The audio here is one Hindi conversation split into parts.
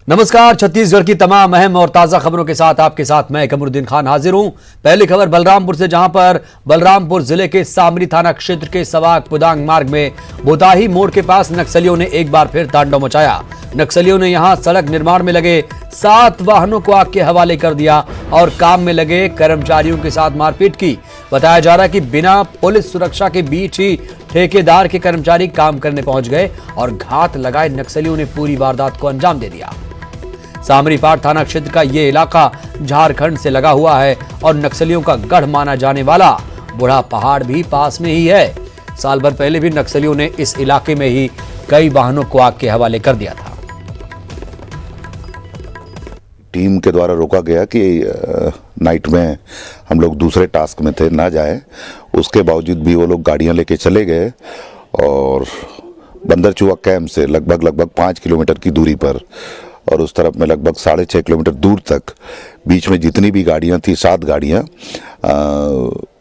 नमस्कार। छत्तीसगढ़ की तमाम अहम और ताजा खबरों के साथ आपके साथ मैं कमरुद्दीन खान हाजिर हूं। पहली खबर बलरामपुर से, जहां पर बलरामपुर जिले के सामरी थाना क्षेत्र के सवाक पुदांग मार्ग में बोताही मोड़ के पास नक्सलियों ने एक बार फिर तांडव मचाया। नक्सलियों ने यहां सड़क निर्माण में लगे 7 वाहनों को आग के हवाले कर दिया और काम में लगे कर्मचारियों के साथ मारपीट की। बताया जा रहा है कि बिना पुलिस सुरक्षा के बीच ही ठेकेदार के कर्मचारी काम करने पहुंच गए और घात लगाए नक्सलियों ने पूरी वारदात को अंजाम दे दिया। सामरीपाट थाना क्षेत्र का यह इलाका झारखंड से लगा हुआ है और नक्सलियों का गढ़ माना जाने वाला बूढ़ा पहाड़ भी पास में ही है। साल भर पहले भी नक्सलियों ने इस इलाके में ही कई वाहनों को आग के हवाले कर दिया था। टीम के द्वारा रोका गया कि नाइट में हम लोग दूसरे टास्क में थे, ना जाए। उसके बावजूद भी वो लोग गाड़ियां लेके चले गए और बंदरचुआ कैंप से लगभग 5 किलोमीटर की दूरी पर और उस तरफ में लगभग 6.5 किलोमीटर दूर तक बीच में जितनी भी गाड़ियां थी, 7 गाड़ियां,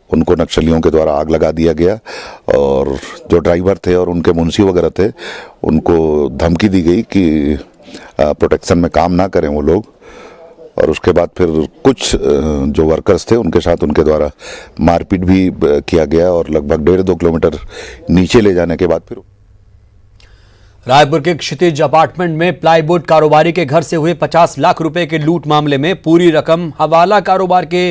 उनको नक्सलियों के द्वारा आग लगा दिया गया। और जो ड्राइवर थे और उनके मुंशी वगैरह थे, उनको धमकी दी गई कि प्रोटेक्शन में काम ना करें वो लोग। और उसके बाद फिर कुछ जो वर्कर्स थे उनके साथ उनके द्वारा मारपीट भी किया गया और लगभग 1.5-2 किलोमीटर नीचे ले जाने के बाद फिर रायपुर के क्षितिज अपार्टमेंट में प्लाईवुड कारोबारी के घर से हुए 50 लाख रुपए के लूट मामले में पूरी रकम हवाला कारोबार के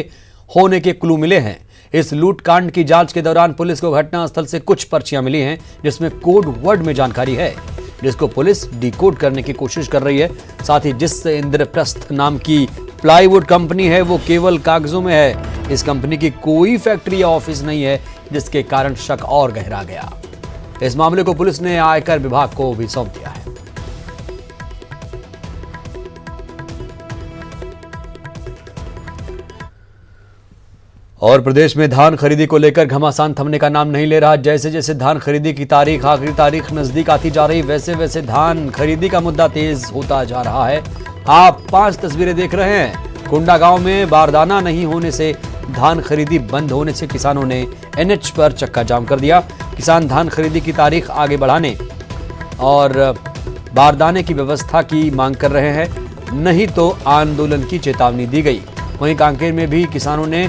होने के क्लू मिले हैं। इस लूट कांड की जांच के दौरान पुलिस को घटनास्थल से कुछ पर्चियां मिली हैं, जिसमें कोड वर्ड में जानकारी है, जिसको पुलिस डिकोड करने की कोशिश कर रही है। साथ ही जिस इंद्रप्रस्थ नाम की प्लाईवुड कंपनी है वो केवल कागजों में है। इस कंपनी की कोई फैक्ट्री या ऑफिस नहीं है, जिसके कारण शक और गहरा गया। इस मामले को पुलिस ने आयकर विभाग को भी सौंप दिया है। और प्रदेश में धान खरीदी को लेकर घमासान थमने का नाम नहीं ले रहा। जैसे जैसे धान खरीदी की आखिरी तारीख नजदीक आती जा रही, वैसे वैसे धान खरीदी का मुद्दा तेज होता जा रहा है। आप 5 तस्वीरें देख रहे हैं। कुंडा गांव में बारदाना नहीं होने से धान खरीदी बंद होने से किसानों ने एनएच पर चक्का जाम कर दिया। किसान धान खरीदी की तारीख आगे बढ़ाने और बारदाने की व्यवस्था की मांग कर रहे हैं, नहीं तो आंदोलन की चेतावनी दी गई। वहीं कांकेर में भी किसानों ने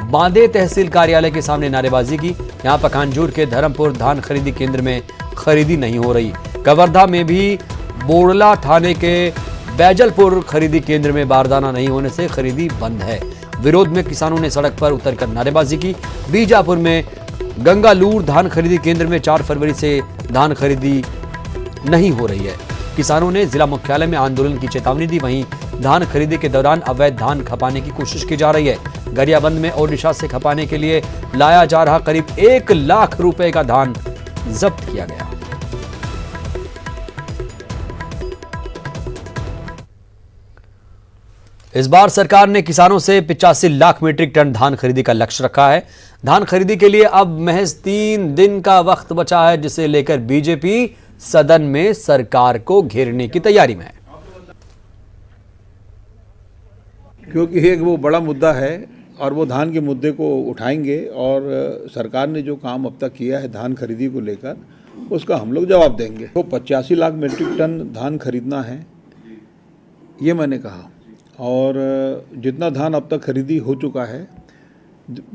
बांदे तहसील कार्यालय के सामने नारेबाजी की। यहां पखानजूर के धर्मपुर धान खरीदी केंद्र में खरीदी नहीं हो रही। कवर्धा में भी बोड़ला थाने के बैजलपुर खरीदी केंद्र में बारदाना नहीं होने से खरीदी बंद है। विरोध में किसानों ने सड़क पर उतरकर नारेबाजी की। बीजापुर में गंगालूर धान खरीदी केंद्र में 4 फरवरी से धान खरीदी नहीं हो रही है। किसानों ने जिला मुख्यालय में आंदोलन की चेतावनी दी। वहीं धान खरीदी के दौरान अवैध धान खपाने की कोशिश की जा रही है। गरियाबंद में ओडिशा से खपाने के लिए लाया जा रहा करीब 1 लाख रुपए का धान जब्त किया गया। इस बार सरकार ने किसानों से 85 लाख मीट्रिक टन धान खरीदी का लक्ष्य रखा है। धान खरीदी के लिए अब महज 3 दिन का वक्त बचा है, जिसे लेकर बीजेपी सदन में सरकार को घेरने की तैयारी में है। क्योंकि एक वो बड़ा मुद्दा है और वो धान के मुद्दे को उठाएंगे और सरकार ने जो काम अब तक किया है धान खरीदी को लेकर, उसका हम लोग जवाब देंगे। तो 85 लाख मीट्रिक टन धान खरीदना है, ये मैंने कहा। और जितना धान अब तक खरीदी हो चुका है,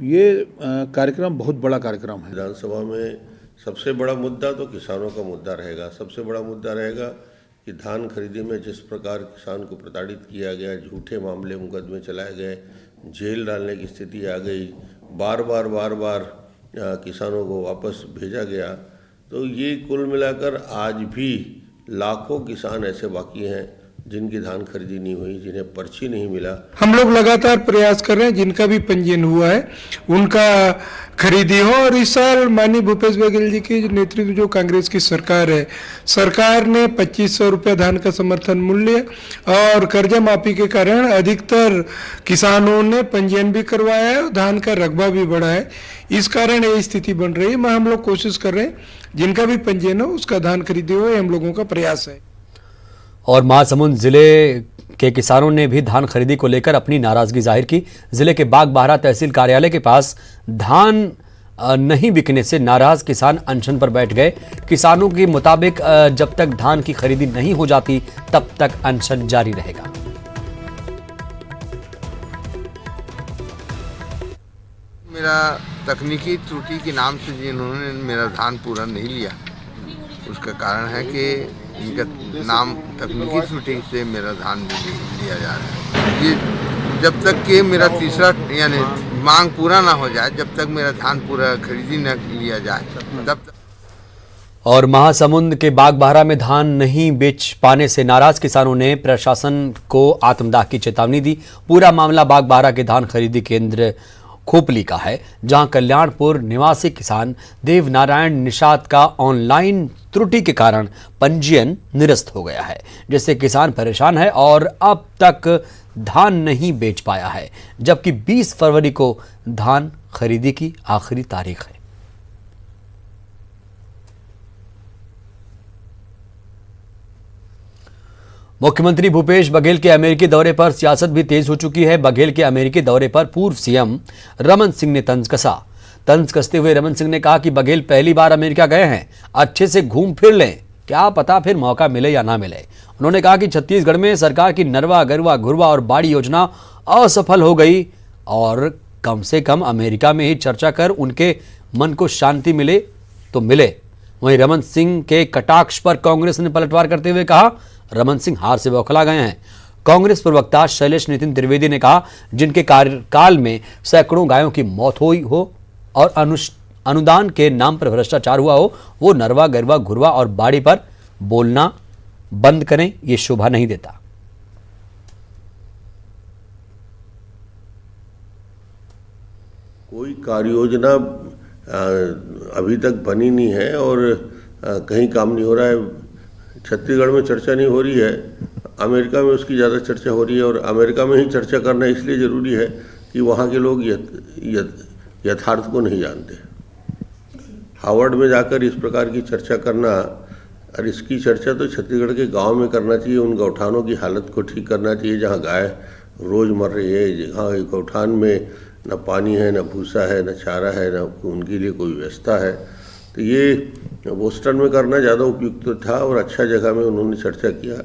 ये कार्यक्रम बहुत बड़ा कार्यक्रम है। विधानसभा में सबसे बड़ा मुद्दा तो किसानों का मुद्दा रहेगा। सबसे बड़ा मुद्दा रहेगा कि धान खरीदी में जिस प्रकार किसान को प्रताड़ित किया गया, झूठे मामले मुकदमे चलाए गए, जेल डालने की स्थिति आ गई, बार बार किसानों को वापस भेजा गया। तो ये कुल मिलाकर आज भी लाखों किसान ऐसे बाकी हैं जिनकी धान खरीदी नहीं हुई, जिन्हें पर्ची नहीं मिला। हम लोग लगातार प्रयास कर रहे हैं, जिनका भी पंजीयन हुआ है उनका खरीदी हो। और इस साल माननीय भूपेश बघेल जी की नेतृत्व जो कांग्रेस की सरकार है, सरकार ने 2500 रुपया धान का समर्थन मूल्य और कर्जा माफी के कारण अधिकतर किसानों ने पंजीयन भी करवाया है और धान का रकबा भी बढ़ा है। इस कारण ये स्थिति बन रही है। मैं हम लोग कोशिश कर रहे हैं जिनका भी पंजीयन हो उसका धान खरीदी हो, ये हम लोगों का प्रयास है। और महासमुंद जिले के किसानों ने भी धान खरीदी को लेकर अपनी नाराजगी जाहिर की। जिले के बागबाहरा तहसील कार्यालय के पास धान नहीं बिकने से नाराज किसान अनशन पर बैठ गए। किसानों के मुताबिक जब तक धान की खरीदी नहीं हो जाती तब तक अनशन जारी रहेगा। मेरा तकनीकी त्रुटि के नाम से जिन्होंने मेरा धान पूरा नहीं लिया, उसका कारण है कि इनका नाम तकनीकी त्रुटि से मेरा धान नहीं लिया जा रहा है। ये जब तक कि मेरा तीसरा यानी मांग पूरा ना हो जाए, जब तक मेरा धान पूरा खरीदी न लिया जाए तब तक। और महासमुंद के बागबाहरा में धान नहीं बेच पाने से नाराज किसानों ने प्रशासन को आत्मदाह की चेतावनी दी। पूरा मामला बागबाहरा के धान खरीदी केंद्र खोपली का है, जहां कल्याणपुर निवासी किसान देवनारायण निषाद का ऑनलाइन त्रुटि के कारण पंजीयन निरस्त हो गया है, जिससे किसान परेशान है और अब तक धान नहीं बेच पाया है, जबकि 20 फरवरी को धान खरीदी की आखिरी तारीख है। मुख्यमंत्री भूपेश बघेल के अमेरिकी दौरे पर सियासत भी तेज हो चुकी है। बघेल के अमेरिकी दौरे पर पूर्व सीएम रमन सिंह ने तंज कसा। तंज कसते हुए रमन सिंह ने कहा कि बघेल पहली बार अमेरिका गए हैं, अच्छे से घूम फिर लें, क्या पता फिर मौका मिले या ना मिले। उन्होंने कहा कि छत्तीसगढ़ में सरकार की नरवा गरवा घुरवा और बाड़ी योजना असफल हो गई और कम से कम अमेरिका में ही चर्चा कर उनके मन को शांति मिले तो मिले। वहीं रमन सिंह के कटाक्ष पर कांग्रेस ने पलटवार करते हुए कहा, रमन सिंह हार से बौखला गए हैं। कांग्रेस प्रवक्ता शैलेश नितिन त्रिवेदी ने कहा, जिनके कार्यकाल में सैकड़ों गायों की मौत हुई हो और अनुदान के नाम पर भ्रष्टाचार हुआ हो, वो नरवा गरवा घुरवा और बाड़ी पर बोलना बंद करें, ये शोभा नहीं देता। कोई कार्य योजना अभी तक बनी नहीं है और कहीं काम नहीं हो रहा है। छत्तीसगढ़ में चर्चा नहीं हो रही है, अमेरिका में उसकी ज़्यादा चर्चा हो रही है और अमेरिका में ही चर्चा करना इसलिए ज़रूरी है कि वहाँ के लोग यथार्थ को नहीं जानते। हार्वर्ड में जाकर इस प्रकार की चर्चा करना, और इसकी चर्चा तो छत्तीसगढ़ के गांव में करना चाहिए। उन गौठानों की हालत को ठीक करना चाहिए जहाँ गाय रोज़ मर रही है, जहाँ गौठान में न पानी है, न भूसा है, न चारा है, न उनके लिए कोई व्यवस्था है। तो ये बोस्टन में करना ज़्यादा उपयुक्त था और अच्छा जगह में उन्होंने चर्चा किया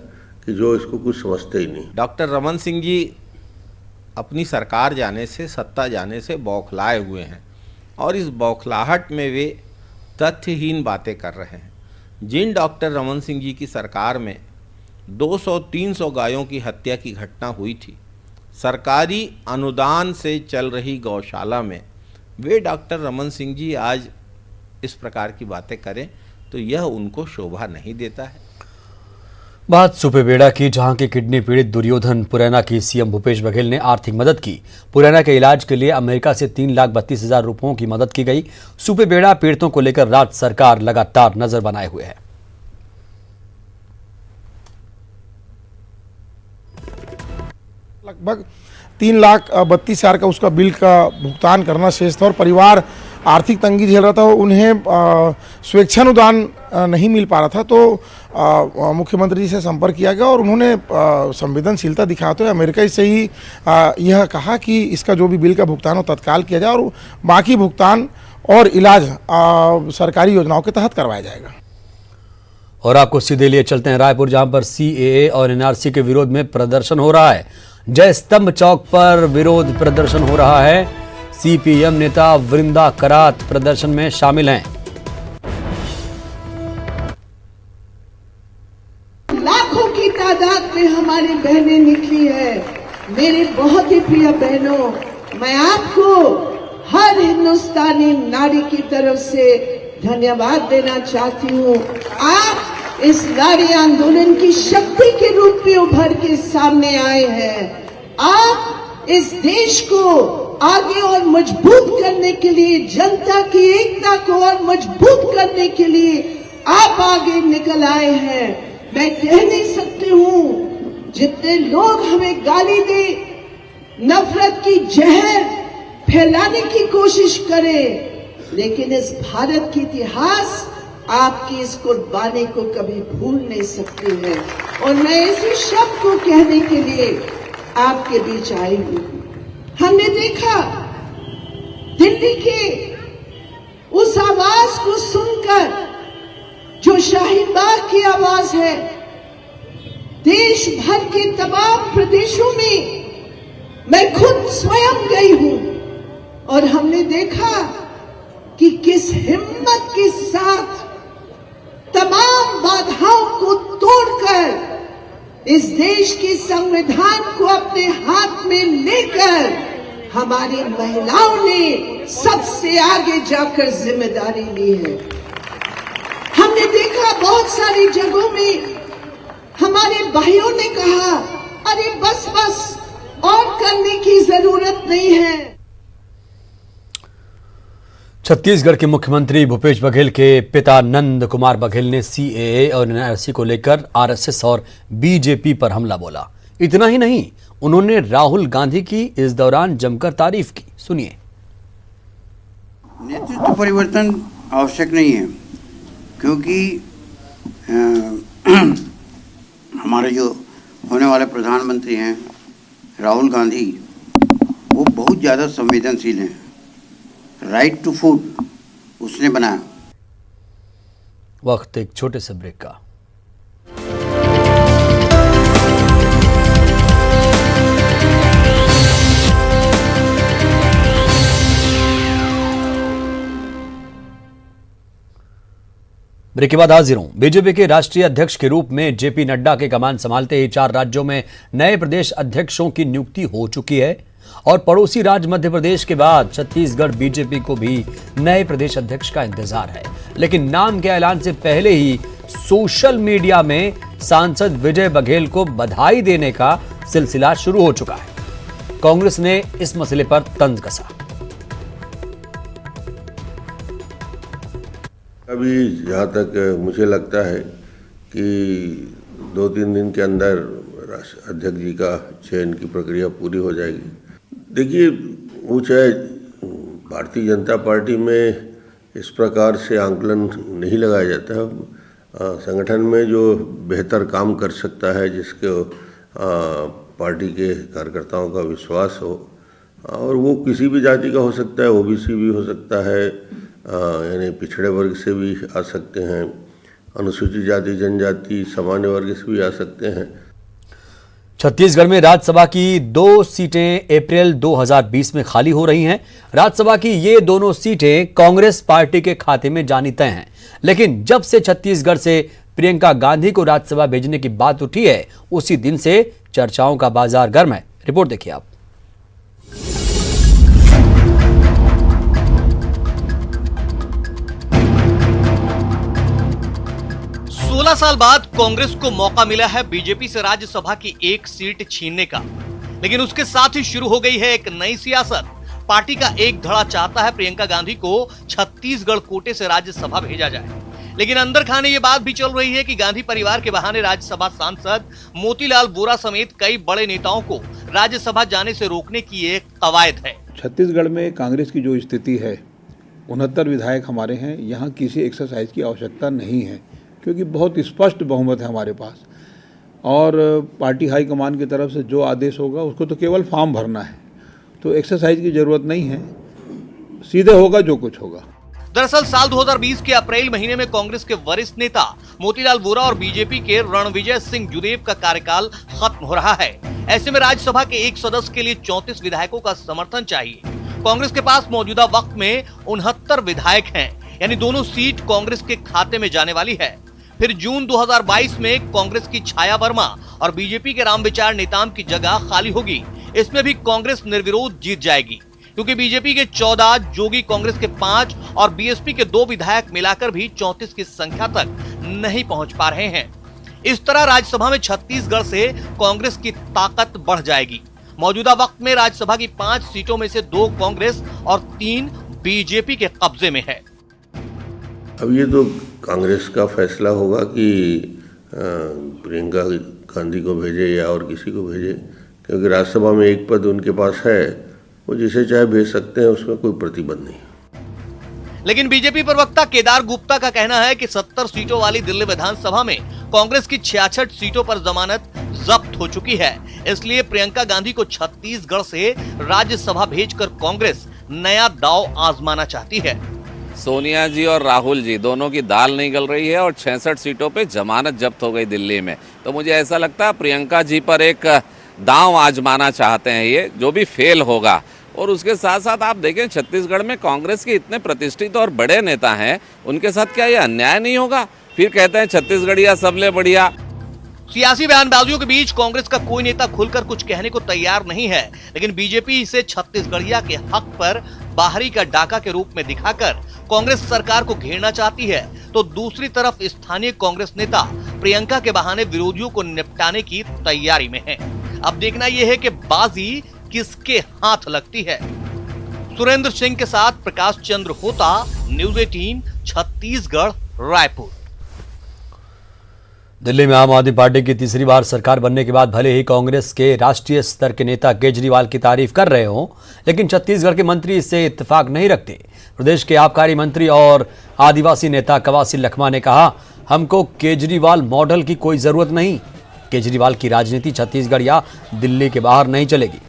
कि जो इसको कुछ समझते ही नहीं। डॉक्टर रमन सिंह जी अपनी सरकार जाने से, सत्ता जाने से बौखलाए हुए हैं और इस बौखलाहट में वे तथ्यहीन बातें कर रहे हैं। जिन डॉक्टर रमन सिंह जी की सरकार में 200-300 गायों की हत्या की घटना हुई थी, सरकारी अनुदान से चल रही गौशाला में वे डॉक्टर रमन सिंह जी आज इस प्रकार की बातें करें तो यह उनको शोभा नहीं देता है। बात सुपेबेड़ा की, जहां के किडनी पीड़ित दुर्योधन पुरैना की सीएम भूपेश बघेल ने आर्थिक मदद की। पुरैना के इलाज के लिए अमेरिका से 3,32,000 रुपयों की मदद की गई। सुपेबेड़ा पीड़ितों को लेकर राज्य सरकार लगातार नजर बनाए हुए है। लगभग 3,32,000 का उसका बिल का भुगतान करना शेष था और परिवार आर्थिक तंगी झेल रहा था। उन्हें स्वेच्छानुदान नहीं मिल पा रहा था, तो मुख्यमंत्री जी से संपर्क किया गया और उन्होंने संवेदनशीलता दिखाते हुए अमेरिका से ही यह कहा कि इसका जो भी बिल का भुगतान हो तत्काल किया जाए और बाकी भुगतान और इलाज सरकारी योजनाओं के तहत करवाया जाएगा। और आपको सीधे लिए चलते हैं रायपुर, जहां पर CAA और NRC के विरोध में प्रदर्शन हो रहा है। जय स्तंभ चौक पर विरोध प्रदर्शन हो रहा है। CPM नेता वृंदा करात प्रदर्शन में शामिल हैं। लाखों की तादाद में हमारी बहनें निकली है। मेरे बहुत ही प्रिय बहनों, मैं आपको हर हिंदुस्तानी नारी की तरफ से धन्यवाद देना चाहती हूँ। आप इस नारी आंदोलन की शक्ति के रूप में उभर के सामने आए हैं। आप इस देश को आगे और मजबूत करने के लिए, जनता की एकता को और मजबूत करने के लिए आप आगे निकल आए हैं। मैं कह नहीं सकती हूँ, जितने लोग हमें गाली दे, नफरत की जहर फैलाने की कोशिश करें, लेकिन इस भारत की इतिहास आपकी इस कुर्बानी को कभी भूल नहीं सकती है। और मैं इसी शब्द को कहने के लिए आपके बीच आई हूं। हमने देखा दिल्ली के उस आवाज को सुनकर जो शाहीन बाग की आवाज है, देश भर के तमाम प्रदेशों में मैं खुद स्वयं गई हूं और हमने देखा कि किस हिम्मत के साथ तमाम बाधाओं को तोड़कर इस देश के संविधान को अपने हाथ में लेकर हमारी महिलाओं ने सबसे आगे जाकर जिम्मेदारी ली है। हमने देखा बहुत सारी जगहों में हमारे भाइयों ने कहा, अरे बस बस और करने की जरूरत नहीं है। छत्तीसगढ़ के मुख्यमंत्री भूपेश बघेल के पिता नंद कुमार बघेल ने सीएए और एनआरसी को लेकर आरएसएस और बीजेपी पर हमला बोला। इतना ही नहीं, उन्होंने राहुल गांधी की इस दौरान जमकर तारीफ की। सुनिए। नेतृत्व परिवर्तन आवश्यक नहीं है, क्योंकि हमारे जो होने वाले प्रधानमंत्री हैं राहुल गांधी, वो बहुत ज़्यादा संवेदनशील हैं। राइट टू फूड उसने बनाया। वक्त एक छोटे से ब्रेक का। ब्रेक के बाद हाजिर हूं। बीजेपी के राष्ट्रीय अध्यक्ष के रूप में जेपी नड्डा के कमान संभालते ही 4 राज्यों में नए प्रदेश अध्यक्षों की नियुक्ति हो चुकी है और पड़ोसी राज्य मध्य प्रदेश के बाद छत्तीसगढ़ बीजेपी को भी नए प्रदेश अध्यक्ष का इंतजार है। लेकिन नाम के ऐलान से पहले ही सोशल मीडिया में सांसद विजय बघेल को बधाई देने का सिलसिला शुरू हो चुका है। कांग्रेस ने इस मसले पर तंज कसा। अभी जहाँ तक मुझे लगता है कि 2-3 दिन के अंदर अध्यक्ष जी का चयन की प्रक्रिया पूरी हो जाएगी। देखिए, वो चाहे भारतीय जनता पार्टी में इस प्रकार से आंकलन नहीं लगाया जाता है। संगठन में जो बेहतर काम कर सकता है, जिसके पार्टी के कार्यकर्ताओं का विश्वास हो, और वो किसी भी जाति का हो सकता है, ओबीसी भी हो सकता है, यानी पिछड़े वर्ग से भी आ सकते हैं, अनुसूचित जाति जनजाति सामान्य वर्ग से भी आ सकते हैं। छत्तीसगढ़ में राज्यसभा की 2 सीटें अप्रैल 2020 में खाली हो रही हैं। राज्यसभा की ये दोनों सीटें कांग्रेस पार्टी के खाते में जानी तय हैं। लेकिन जब से छत्तीसगढ़ से प्रियंका गांधी को राज्यसभा भेजने की बात उठी है, उसी दिन से चर्चाओं का बाजार गर्म है। रिपोर्ट देखिए आप। साल बाद कांग्रेस को मौका मिला है बीजेपी से राज्यसभा की 1 सीट छीनने का, लेकिन उसके साथ ही शुरू हो गई है एक नई सियासत। पार्टी का एक धड़ा चाहता है प्रियंका गांधी को छत्तीसगढ़ कोटे से राज्यसभा भेजा जाए, लेकिन अंदर खाने ये बात भी चल रही है कि गांधी परिवार के बहाने राज्यसभा सांसद मोतीलाल वोरा समेत कई बड़े नेताओं को राज्यसभा जाने से रोकने की एक कवायद है। छत्तीसगढ़ में कांग्रेस की जो स्थिति है, 69 विधायक हमारे हैं, यहाँ किसी एक्सरसाइज की आवश्यकता नहीं है, क्योंकि बहुत स्पष्ट बहुमत है हमारे पास, और पार्टी हाईकमान की तरफ से जो आदेश होगा उसको तो केवल फॉर्म भरना है, तो एक्सरसाइज की जरूरत नहीं है, सीधे होगा जो कुछ होगा। दरअसल साल 2020 के अप्रैल महीने में कांग्रेस के वरिष्ठ नेता मोतीलाल वोरा और बीजेपी के रणविजय सिंह जुदेव का कार्यकाल खत्म हो रहा है। ऐसे में राज्यसभा के एक सदस्य के लिए 34 विधायकों का समर्थन चाहिए। कांग्रेस के पास मौजूदा वक्त में 69 विधायक हैं, यानी दोनों सीट कांग्रेस के खाते में जाने वाली है। फिर जून 2022 में कांग्रेस की छाया वर्मा और बीजेपी के रामविचार नेताम की जगह खाली होगी। इसमें भी कांग्रेस निर्विरोध जीत जाएगी, क्योंकि बीजेपी के 14, जोगी कांग्रेस के 5 और बीएसपी के 2 विधायक मिलाकर भी 34 की संख्या तक नहीं पहुंच पा रहे हैं। इस तरह राज्यसभा में छत्तीसगढ़ से कांग्रेस की ताकत बढ़ जाएगी। मौजूदा वक्त में राज्यसभा की 5 सीटों में से 2 कांग्रेस और 3 बीजेपी के कब्जे में है। अब ये तो कांग्रेस का फैसला होगा कि प्रियंका गांधी को भेजे या और किसी को भेजे, क्योंकि राज्यसभा में एक पद उनके पास है, वो जिसे चाहे भेज सकते हैं, उसमें कोई प्रतिबंध नहीं। लेकिन बीजेपी प्रवक्ता केदार गुप्ता का कहना है कि 70 सीटों वाली दिल्ली विधानसभा में कांग्रेस की 66 सीटों पर जमानत जब्त हो चुकी है। इसलिए प्रियंका गांधी को छत्तीसगढ़ से राज्यसभा भेजकर कांग्रेस नया दांव आजमाना चाहती है। सोनिया जी और राहुल जी दोनों की दाल नहीं गल रही है और 66 सीटों पे जमानत जब्त हो गई दिल्ली में। तो मुझे ऐसा लगता है प्रियंका जी पर एक दांव आजमाना चाहते हैं ये, जो भी फेल होगा। और उसके साथ साथ आप देखें छत्तीसगढ़ में कांग्रेस के इतने प्रतिष्ठित और बड़े नेता हैं, उनके साथ क्या ये अन्याय नहीं होगा? फिर कहते हैं छत्तीसगढ़िया सबले बढ़िया। सियासी बयानबाजियों के बीच कांग्रेस का कोई नेता खुलकर कुछ कहने को तैयार नहीं है, लेकिन बीजेपी इसे छत्तीसगढ़िया के हक पर बाहरी का डाका के रूप में दिखाकर कांग्रेस सरकार को घेरना चाहती है, तो दूसरी तरफ स्थानीय कांग्रेस नेता प्रियंका के बहाने विरोधियों को निपटाने की तैयारी में है। अब देखना यह है कि बाजी किसके हाथ लगती है। सुरेंद्र सिंह के साथ प्रकाश चंद्र होता, न्यूज़ 18 छत्तीसगढ़, रायपुर। दिल्ली में आम आदमी पार्टी की तीसरी बार सरकार बनने के बाद भले ही कांग्रेस के राष्ट्रीय स्तर के नेता केजरीवाल की तारीफ कर रहे हों, लेकिन छत्तीसगढ़ के मंत्री इससे इत्तेफाक नहीं रखते। प्रदेश के आबकारी मंत्री और आदिवासी नेता कवासी लखमा ने कहा, हमको केजरीवाल मॉडल की कोई जरूरत नहीं। केजरीवाल की राजनीति छत्तीसगढ़ या दिल्ली के बाहर नहीं चलेगी।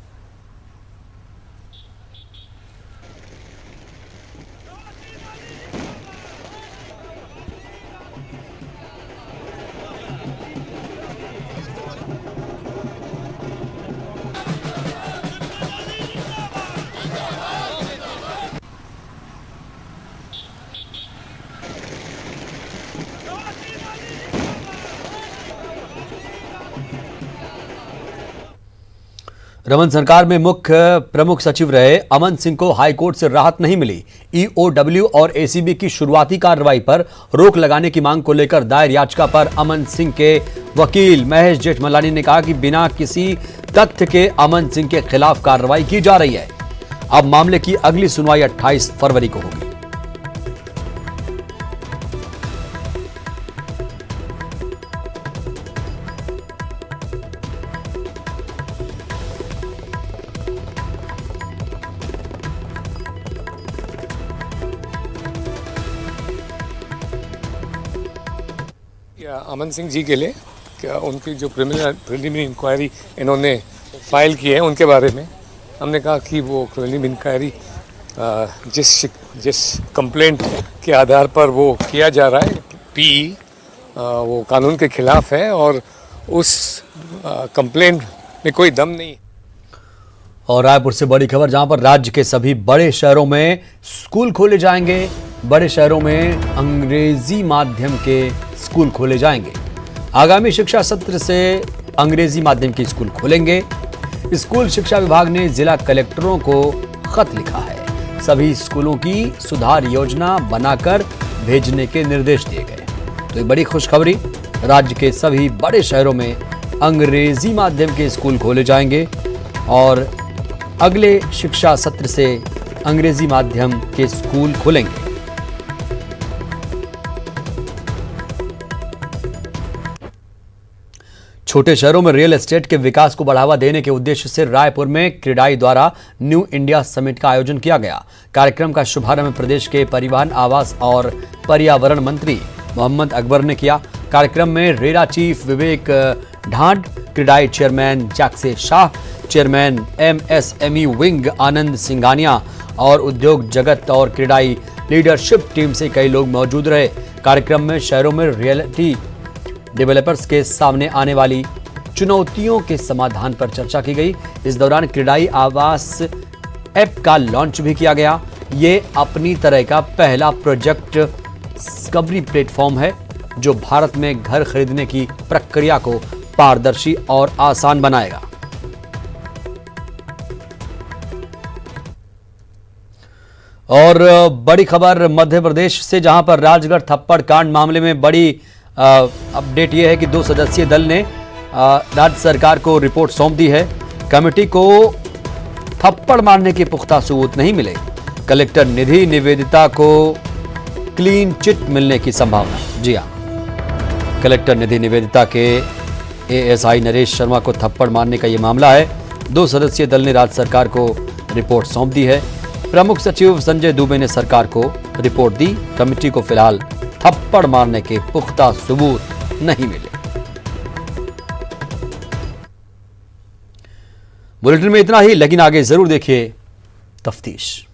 रमन सरकार में मुख्य प्रमुख सचिव रहे अमन सिंह को हाईकोर्ट से राहत नहीं मिली। ईओडब्ल्यू और एसीबी की शुरुआती कार्रवाई पर रोक लगाने की मांग को लेकर दायर याचिका पर अमन सिंह के वकील महेश जेठमलानी ने कहा कि बिना किसी तथ्य के अमन सिंह के खिलाफ कार्रवाई की जा रही है। अब मामले की अगली सुनवाई 28 फरवरी को होगी। अमन सिंह जी के लिए क्या उनकी जो प्रिलिमिनरी इंक्वायरी इन्होंने फाइल की है उनके बारे में हमने कहा कि वो प्रिलिमिनरी इंक्वायरी जिस कंप्लेंट के आधार पर वो किया जा रहा है पीई वो कानून के खिलाफ है और उस कंप्लेंट में कोई दम नहीं। और रायपुर से बड़ी खबर, जहां पर राज्य के सभी बड़े शहरों में स्कूल खोले जाएंगे। बड़े शहरों में अंग्रेजी माध्यम के स्कूल खोले जाएंगे। आगामी शिक्षा सत्र से अंग्रेजी माध्यम के स्कूल खोलेंगे। स्कूल शिक्षा विभाग ने जिला कलेक्टरों को खत लिखा है। सभी स्कूलों की सुधार योजना बनाकर भेजने के निर्देश दिए गए। तो एक बड़ी खुशखबरी, राज्य के सभी बड़े शहरों में अंग्रेजी माध्यम के स्कूल खोले जाएंगे और अगले शिक्षा सत्र से अंग्रेजी माध्यम के स्कूल खुलेंगे। छोटे शहरों में रियल एस्टेट के विकास को बढ़ावा देने के उद्देश्य से रायपुर में क्रेडाई द्वारा न्यू इंडिया समिट का आयोजन किया गया। कार्यक्रम का शुभारंभ प्रदेश के परिवहन, आवास और पर्यावरण मंत्री मोहम्मद अकबर ने किया। कार्यक्रम में RERA chief Vivek Dhand, CREDAI chairman Jaxay Shah, chairman MSME wing Anand Singhania और उद्योग जगत और क्रेडाई लीडरशिप टीम से कई लोग मौजूद रहे। कार्यक्रम में शहरों में रियलिटी डेवलपर्स के सामने आने वाली चुनौतियों के समाधान पर चर्चा की गई। इस दौरान क्रेडाई आवास ऐप का लॉन्च भी किया गया। ये अपनी तरह का पहला प्रोजेक्ट डिस्कवरी प्लेटफॉर्म है जो भारत में घर खरीदने की प्रक्रिया को पारदर्शी और आसान बनाएगा। और बड़ी खबर मध्य प्रदेश से, जहां पर राजगढ़ थप्पड़ कांड मामले में बड़ी अपडेट यह है कि 2 सदस्यीय दल ने राज्य सरकार को रिपोर्ट सौंप दी है। कमेटी को थप्पड़ मारने के पुख्ता सबूत नहीं मिले। कलेक्टर निधि निवेदिता को क्लीन चिट मिलने की संभावना। जी हां, कलेक्टर निधि निवेदिता के एएसआई नरेश शर्मा को थप्पड़ मारने का यह मामला है। 2 सदस्यीय दल ने राज्य सरकार को रिपोर्ट सौंप दी है। प्रमुख सचिव संजय दुबे ने सरकार को रिपोर्ट दी। कमेटी को फिलहाल थप्पड़ मारने के पुख्ता सबूत नहीं मिले। बुलेटिन में इतना ही, लेकिन आगे जरूर देखिए तफ्तीश।